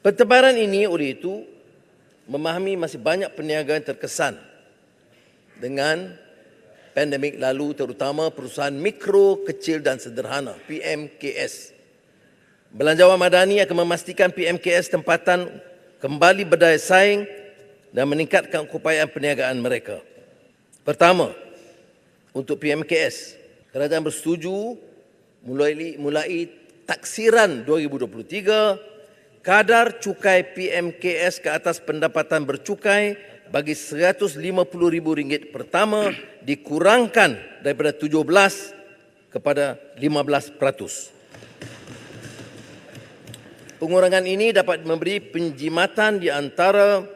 Pentebaran ini oleh itu memahami masih banyak peniaga yang terkesan dengan pandemik lalu, terutama perusahaan mikro, kecil dan sederhana (PMKS). Belanjawan Madani akan memastikan PMKS tempatan kembali berdaya saing dan meningkatkan keupayaan perniagaan mereka. Pertama, untuk PMKS, kerajaan bersetuju mulai taksiran 2023, kadar cukai PMKS ke atas pendapatan bercukai bagi RM150,000 pertama dikurangkan daripada 17% kepada 15%. Pengurangan ini dapat memberi penjimatan di antara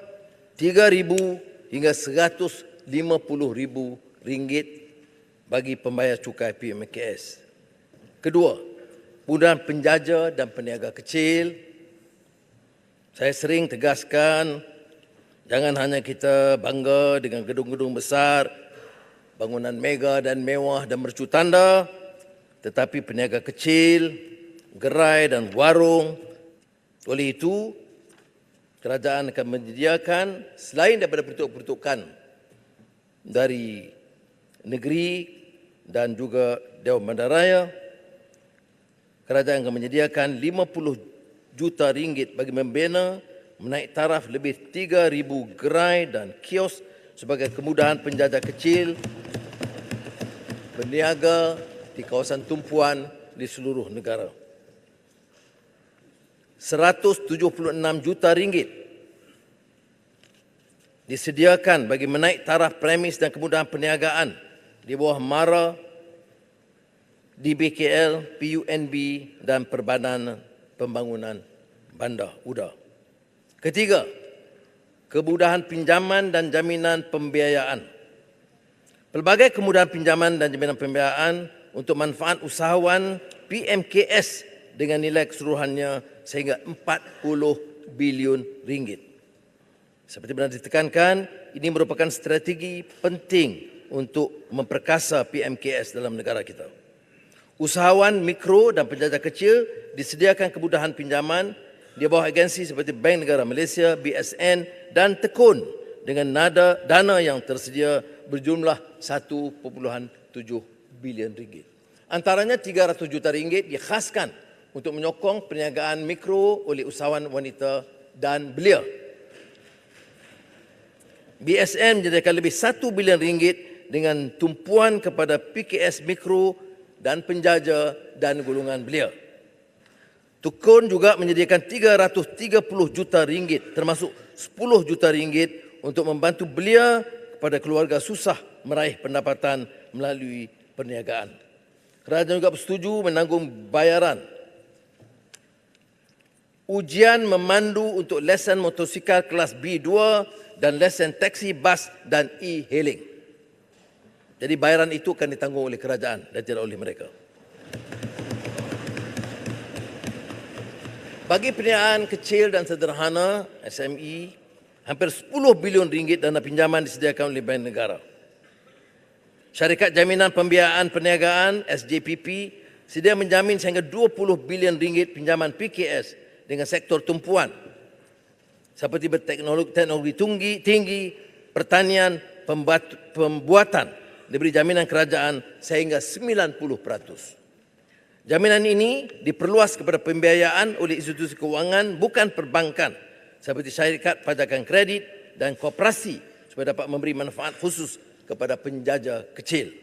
RM3,000 hingga RM150,000 bagi pembayar cukai PMKS. Kedua, kemudahan penjaja dan peniaga kecil. Saya sering tegaskan, jangan hanya kita bangga dengan gedung-gedung besar, bangunan mega dan mewah dan mercu tanda, tetapi peniaga kecil, gerai dan warung. Oleh itu, kerajaan akan menyediakan selain daripada peruntukan dari negeri dan juga Dewan Bandaraya, kerajaan akan menyediakan RM50 juta bagi membina menaik taraf lebih 3,000 gerai dan kios sebagai kemudahan penjajah kecil berniaga di kawasan tumpuan di seluruh negara. RM176 juta disediakan bagi menaik taraf premis dan kemudahan perniagaan di bawah MARA, DBKL, PUNB dan Perbanan Pembangunan Bandar Udara. Ketiga, kemudahan pinjaman dan jaminan pembiayaan. Pelbagai kemudahan pinjaman dan jaminan pembiayaan untuk manfaat usahawan PMKS dengan nilai keseluruhannya sehingga RM40 bilion. Seperti benar ditekankan, ini merupakan strategi penting untuk memperkasa PMKS dalam negara kita. Usahawan mikro dan penjajah kecil disediakan kemudahan pinjaman di bawah agensi seperti Bank Negara Malaysia, BSN dan Tekun dengan dana yang tersedia berjumlah RM1.7 bilion. Antaranya RM300 juta dikhaskan untuk menyokong perniagaan mikro oleh usahawan wanita dan belia. BSN menyediakan lebih RM1 bilion dengan tumpuan kepada PKS mikro dan penjaja dan golongan belia. Tekun juga menyediakan RM330 juta termasuk RM10 juta untuk membantu belia kepada keluarga susah meraih pendapatan melalui perniagaan. Kerajaan juga bersetuju menanggung bayaran ujian memandu untuk lesen motosikal kelas B2 dan lesen taksi, bas dan e-hailing. Jadi bayaran itu akan ditanggung oleh kerajaan dan tidak oleh mereka. Bagi perniagaan kecil dan sederhana SME, hampir RM10 bilion dana pinjaman disediakan oleh Bank Negara. Syarikat Jaminan Pembiayaan Perniagaan SJPP sedia menjamin sehingga RM20 bilion pinjaman PKS dengan sektor tumpuan seperti berteknologi tinggi, pertanian, pembuatan, diberi jaminan kerajaan sehingga 90%. Jaminan ini diperluas kepada pembiayaan oleh institusi keuangan bukan perbankan seperti syarikat pajakan kredit dan koperasi supaya dapat memberi manfaat khusus kepada penjajah kecil.